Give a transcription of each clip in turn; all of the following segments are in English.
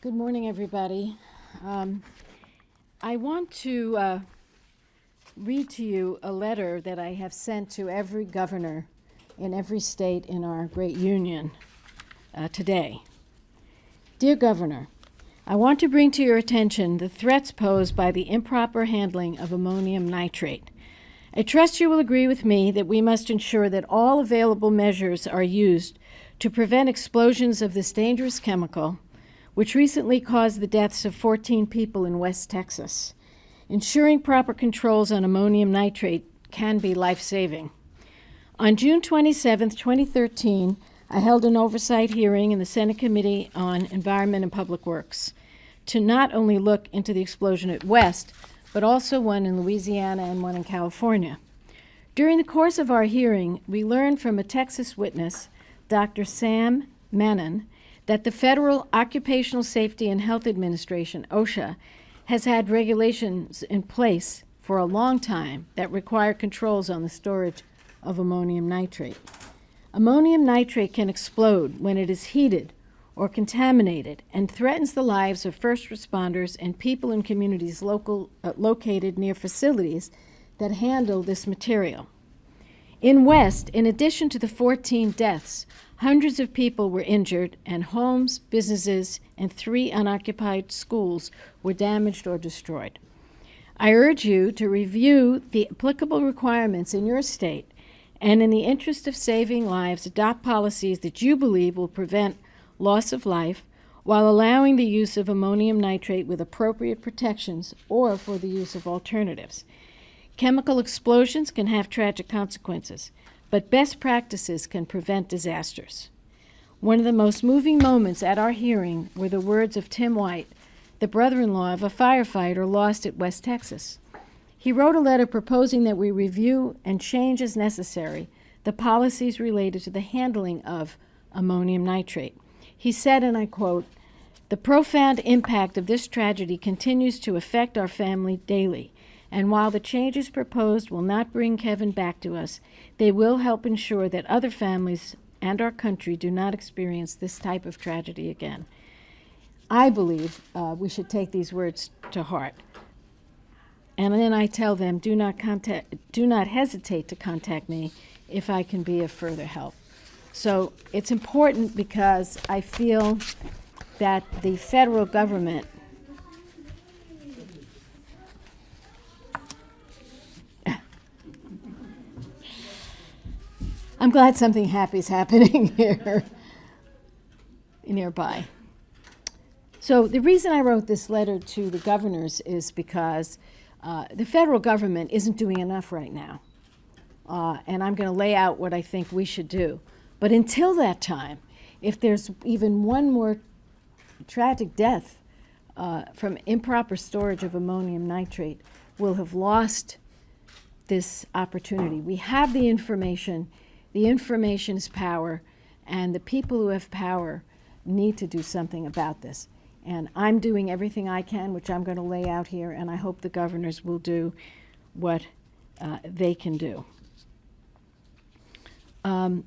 Good morning, everybody. I want to read to you a letter that I have sent to every governor in every state in our great union today. Dear Governor, I want to bring to your attention the threats posed by the improper handling of ammonium nitrate. I trust you will agree with me that we must ensure that all available measures are used to prevent explosions of this dangerous chemical, which recently caused the deaths of 14 people in West Texas. Ensuring proper controls on ammonium nitrate can be life-saving. On June 27, 2013, I held an oversight hearing in the Senate Committee on Environment and Public Works to not only look into the explosion at West, but also one in Louisiana and one in California. During the course of our hearing, we learned from a Texas witness, Dr. Sam Menon, that the Federal Occupational Safety and Health Administration, OSHA, has had regulations in place for a long time that require controls on the storage of ammonium nitrate. Ammonium nitrate can explode when it is heated or contaminated and threatens the lives of first responders and people in communities located near facilities that handle this material. In West, in addition to the 14 deaths, hundreds of people were injured, and homes, businesses, and 3 unoccupied schools were damaged or destroyed. I urge you to review the applicable requirements in your state and, in the interest of saving lives, adopt policies that you believe will prevent loss of life while allowing the use of ammonium nitrate with appropriate protections or for the use of alternatives. Chemical explosions can have tragic consequences, but best practices can prevent disasters. One of the most moving moments at our hearing were the words of Tim White, the brother-in-law of a firefighter lost at West Texas. He wrote a letter proposing that we review and change as necessary the policies related to the handling of ammonium nitrate. He said, and I quote, "The profound impact of this tragedy continues to affect our family daily. And while the changes proposed will not bring Kevin back to us, they will help ensure that other families and our country do not experience this type of tragedy again." I believe we should take these words to heart. And then I tell them, do not hesitate to contact me if I can be of further help. So it's important because I feel that the federal government I'm glad something happy is happening here nearby. So the reason I wrote this letter to the governors is because the federal government isn't doing enough right now. And I'm going to lay out what I think we should do. But until that time, if there's even one more tragic death from improper storage of ammonium nitrate, we'll have lost this opportunity. We have the information. The information is power, and the people who have power need to do something about this. And I'm doing everything I can, which I'm going to lay out here, and I hope the governors will do what they can do. I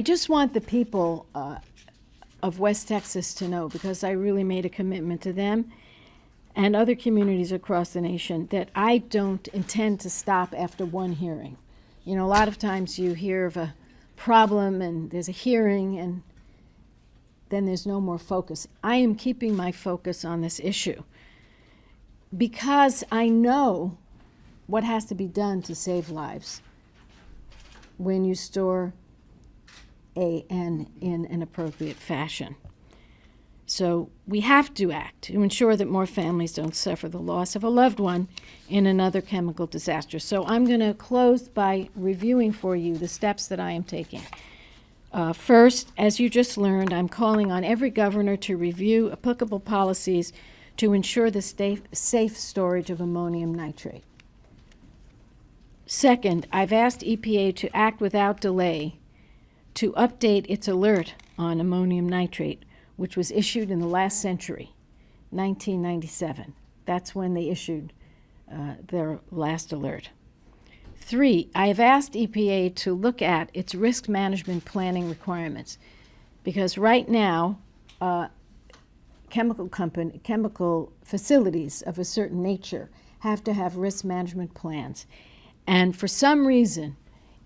just want the people of West Texas to know, because I really made a commitment to them and other communities across the nation, that I don't intend to stop after one hearing. You know, a lot of times you hear of a problem and there's a hearing and then there's no more focus. I am keeping my focus on this issue because I know what has to be done to save lives when you store AN in an appropriate fashion. So we have to act to ensure that more families don't suffer the loss of a loved one in another chemical disaster. So I'm going to close by reviewing for you the steps that I am taking. First, as you just learned, I'm calling on every governor to review applicable policies to ensure the safe storage of ammonium nitrate. Second, I've asked EPA to act without delay to update its alert on ammonium nitrate, which was issued in the last century, 1997. That's when they issued their last alert. 3, I have asked EPA to look at its risk management planning requirements, because right now chemical facilities of a certain nature have to have risk management plans. And for some reason,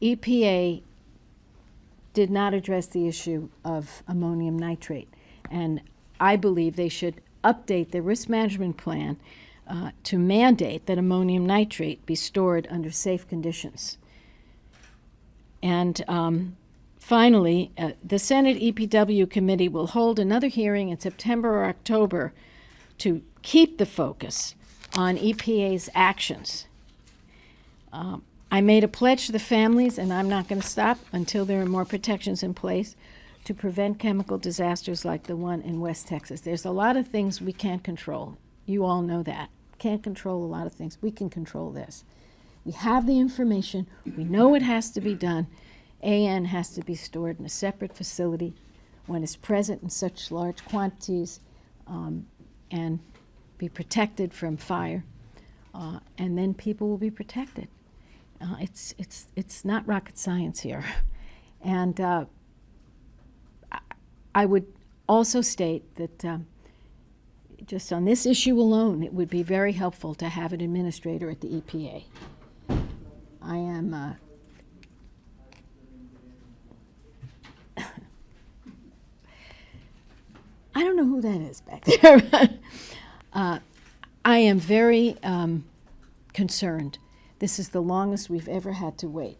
EPA did not address the issue of ammonium nitrate. And I believe they should update their risk management plan to mandate that ammonium nitrate be stored under safe conditions. And finally, the Senate EPW committee will hold another hearing in September or October to keep the focus on EPA's actions. I made a pledge to the families, and I'm not going to stop until there are more protections in place to prevent chemical disasters like the one in West Texas. There's a lot of things we can't control. You all know that. Can't control a lot of things. We can control this. We have the information. We know it has to be done. AN has to be stored in a separate facility when it's present in such large quantities and be protected from fire. And then people will be protected. It's not rocket science here. And I would also state that just on this issue alone, it would be very helpful to have an administrator at the EPA. I am I don't know who that is back there. I am very concerned. This is the longest we've ever had to wait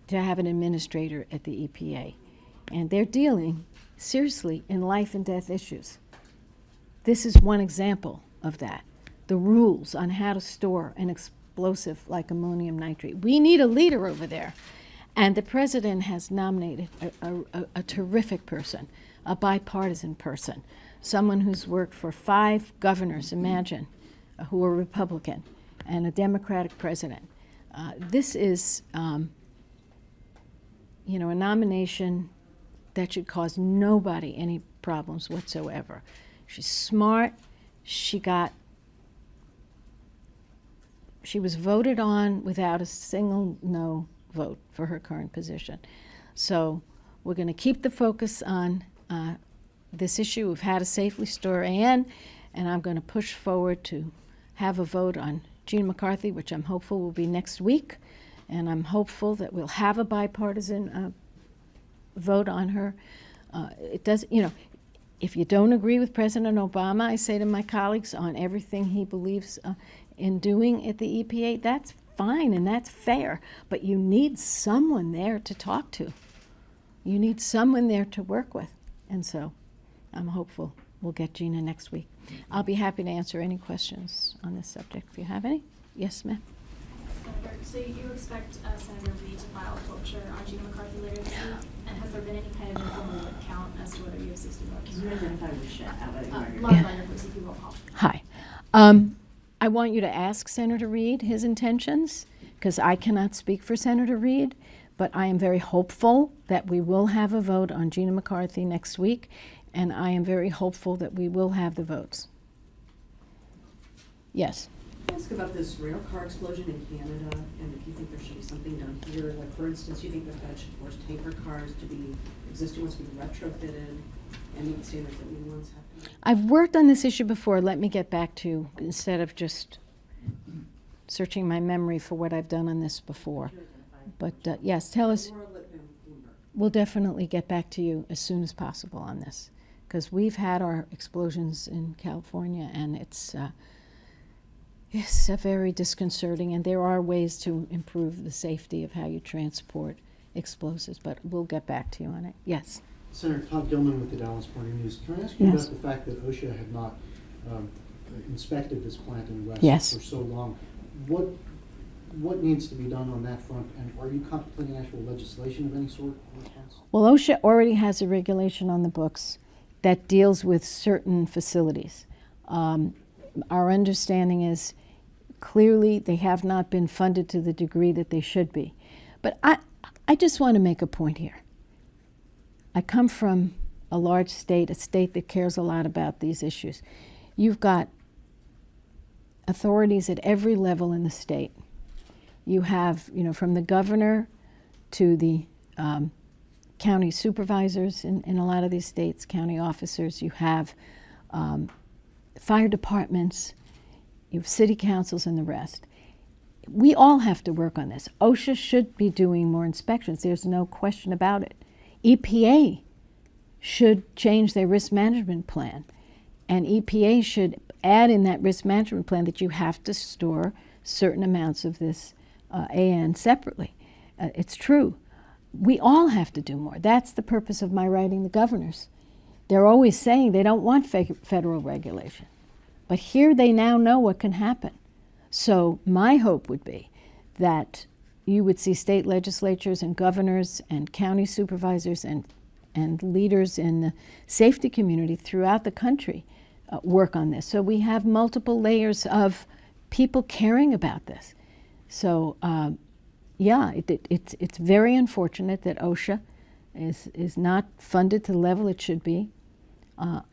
to have an administrator at the EPA. And they're dealing seriously in life and death issues. This is one example of that. The rules on how to store an explosive like ammonium nitrate. We need a leader over there. And the president has nominated a terrific person, a bipartisan person, someone who's worked for 5 governors, imagine, who are Republican, and a Democratic president. This is, a nomination that should cause nobody any problems whatsoever. She's smart. She was voted on without a single no vote for her current position. So we're going to keep the focus on this issue of how to safely store AN, and I'm going to push forward to have a vote on Gina McCarthy, which I'm hopeful will be next week, and I'm hopeful that we'll have a bipartisan vote on her. It does, if you don't agree with President Obama, I say to my colleagues, on everything he believes in doing at the EPA, that's fine and that's fair, but you need someone there to talk to. You need someone there to work with, and so I'm hopeful we'll get Gina next week. I'll be happy to answer any questions on this subject if you have any. Yes, ma'am. Senator, so you expect Senator Reid to file a cloture on Gina McCarthy later this week? And has there been any kind of informal count as to whether you have 60 votes? Hi. I want you to ask Senator Reid his intentions, because I cannot speak for Senator Reid, but I am very hopeful that we will have a vote on Gina McCarthy next week, and I am very hopeful that we will have the votes. Yes. Can I ask about this rail car explosion in Canada, and if you think there should be something done here? Like, for instance, you think the Fed should force tanker cars to be, existing ones to be retrofitted, and meet standards that new ones have to meet? I've worked on this issue before. Let me get back to you, instead of just searching my memory for what I've done on this before. But yes, tell us. We'll definitely get back to you as soon as possible on this, because we've had our explosions in California, and it's very disconcerting, and there are ways to improve the safety of how you transport explosives, but we'll get back to you on it. Yes. Senator Todd Gilman with the Dallas Morning News. Can I ask you Yes. about the fact that OSHA had not inspected this plant in West Yes. for so long? What needs to be done on that front, and are you contemplating actual legislation of any sort in response? Well, OSHA already has a regulation on the books that deals with certain facilities. Our understanding is clearly they have not been funded to the degree that they should be. But I just want to make a point here. I come from a large state, a state that cares a lot about these issues. You've got authorities at every level in the state. You have, from the governor to the county supervisors in a lot of these states, county officers, you have fire departments, you have city councils and the rest. We all have to work on this. OSHA should be doing more inspections. There's no question about it. EPA should change their risk management plan. And EPA should add in that risk management plan that you have to store certain amounts of this AN separately. It's true. We all have to do more. That's the purpose of my writing the governors. They're always saying they don't want federal regulation. But here they now know what can happen. So my hope would be that you would see state legislatures and governors and county supervisors and leaders in the safety community throughout the country work on this. So we have multiple layers of people caring about this. So yeah, it's very unfortunate that OSHA is not funded to the level it should be.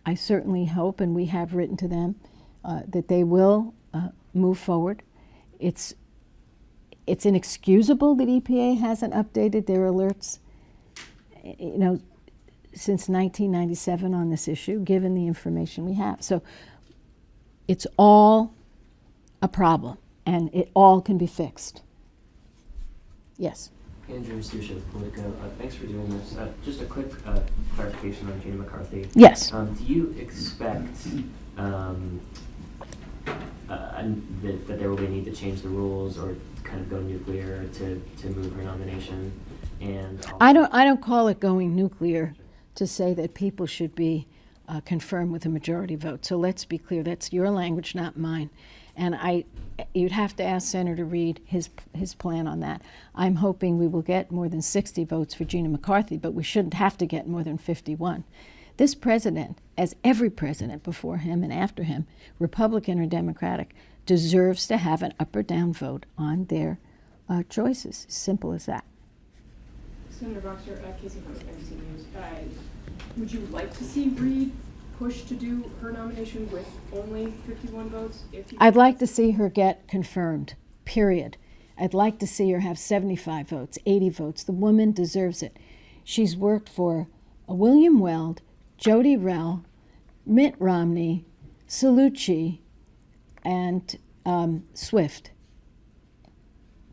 I certainly hope, and we have written to them, that they will move forward. It's inexcusable that EPA hasn't updated their alerts, you know, since 1997 on this issue, given the information we have. So it's all a problem, and it all can be fixed. Yes. Andrew Susha with Politico. Thanks for doing this. Just a quick clarification on Gina McCarthy. Yes. Do you expect that there will be a need to change the rules or kind of go nuclear to move her nomination? And I don't call it going nuclear to say that people should be confirmed with a majority vote. So let's be clear, that's your language, not mine. And you'd have to ask Senator Reid his plan on that. I'm hoping we will get more than 60 votes for Gina McCarthy, but we shouldn't have to get more than 51. This president, as every president before him and after him, Republican or Democratic, deserves to have an up or down vote on their choices. Simple as that. Senator Boxer, Casey from NBC News. Would you like to see Reid push to do her nomination with only 51 votes? I'd like to see her get confirmed, period. I'd like to see her have 75 votes, 80 votes. The woman deserves it. She's worked for William Weld, Jody Rell, Mitt Romney, Cellucci, and Swift.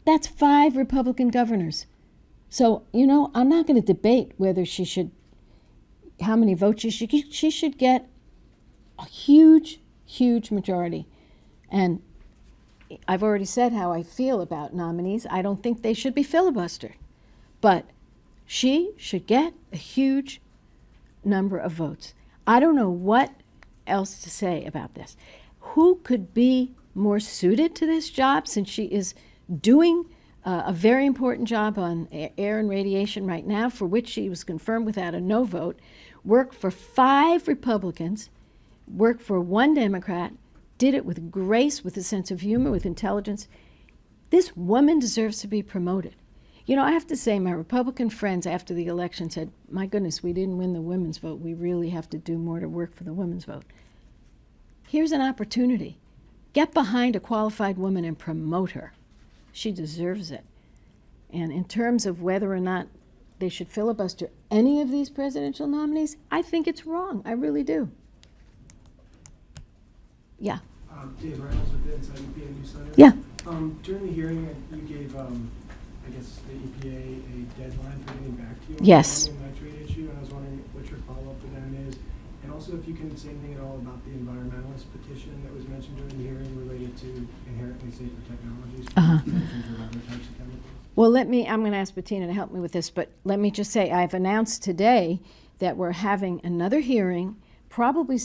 That's 5 Republican governors. So, you know, I'm not going to debate whether she should, how many votes she should get a huge, huge majority. And I've already said how I feel about nominees. I don't think they should be filibustered. But she should get a huge number of votes. I don't know what else to say about this. Who could be more suited to this job, since she is doing a very important job on air and radiation right now, for which she was confirmed without a no vote, worked for 5 Republicans, worked for 1 Democrat, did it with grace, with a sense of humor, with intelligence. This woman deserves to be promoted. You know, I have to say, my Republican friends after the election said, my goodness, we didn't win the women's vote. We really have to do more to work for the women's vote. Here's an opportunity. Get behind a qualified woman and promote her. She deserves it. And in terms of whether or not they should filibuster any of these presidential nominees, I think it's wrong. I really do. Yeah. Dave Reynolds with the Inside EPA Newsletter. Yeah. During the hearing, you gave, I guess, the EPA a deadline for getting back to you on Yes. the ammonium nitrate issue, and I was wondering what your follow-up to them is. And also if you can say anything at all about the environmentalist petition that was mentioned during the hearing related to inherently safer technologies for extensions or other types of chemicals. Well, I'm going to ask Bettina to help me with this, but let me just say, I've announced today that we're having another hearing, probably